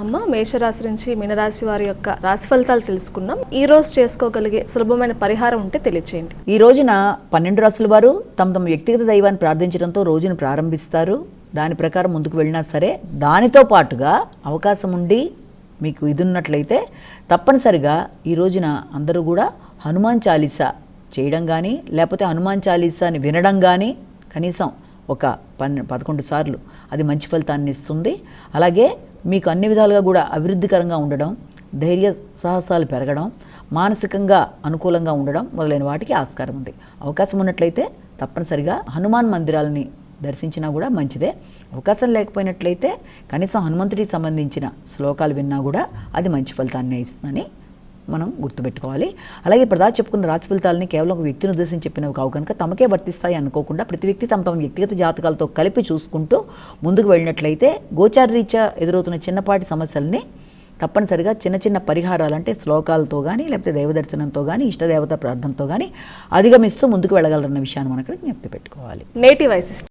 అమ్మ, మేషరాశి నుంచి మీనరాశి వారి యొక్క రాశి ఫలితాలు తెలుసుకున్నాం. ఈ రోజు చేసుకోగలిగే సులభమైన పరిహారం ఉంటే తెలియచేయండి. ఈ రోజున 12 రాశుల వారు తమ తమ వ్యక్తిగత దైవాన్ని ప్రార్థించడంతో రోజును ప్రారంభిస్తారు. దాని ప్రకారం ముందుకు వెళ్ళినా సరే, దానితో పాటుగా అవకాశం ఉండి మీకు ఇది ఉన్నట్లయితే తప్పనిసరిగా ఈ రోజున అందరూ కూడా హనుమాన్ చాలీసా చేయడం కానీ, లేకపోతే హనుమాన్ చాలీసాని వినడం కానీ కనీసం ఒక 11 సార్లు అది మంచి ఫలితాన్ని ఇస్తుంది. అలాగే మీకు అన్ని విధాలుగా కూడా అభివృద్ధికరంగా ఉండడం, ధైర్య సాహసాలు పెరగడం, మానసికంగా అనుకూలంగా ఉండడం మొదలైన వాటికి ఆస్కారం ఉంది. అవకాశం ఉన్నట్లయితే తప్పనిసరిగా హనుమాన్ మందిరాలని దర్శించినా కూడా మంచిదే. అవకాశం లేకపోయినట్లయితే కనీసం హనుమంతుడికి సంబంధించిన శ్లోకాలు విన్నా కూడా అది మంచి ఫలితాన్ని ఇస్తుందని మనం గుర్తుపెట్టుకోవాలి. అలాగే ఇప్పుడు చెప్పుకున్న రాశి ఫలితాలని కేవలం ఒక వ్యక్తిని ఉద్దేశించి చెప్పినవి కావు కనుక తమకే వర్తిస్తాయి అనుకోకుండా ప్రతి వ్యక్తి తమ వ్యక్తిగత జాతకాలతో కలిపి చూసుకుంటూ ముందుకు వెళ్ళినట్లయితే గోచార రీత్యా ఎదురవుతున్న చిన్నపాటి సమస్యల్ని తప్పనిసరిగా చిన్న చిన్న పరిహారాలు అంటే శ్లోకాలతో కానీ, లేకపోతే దైవదర్శనంతో కానీ, ఇష్టదేవత ప్రార్థనతో కానీ అధిగమిస్తూ ముందుకు వెళ్ళగలరన్న విషయాన్ని మనం ఇక్కడ జ్ఞప్తి పెట్టుకోవాలి. నేటి వైశిష్టం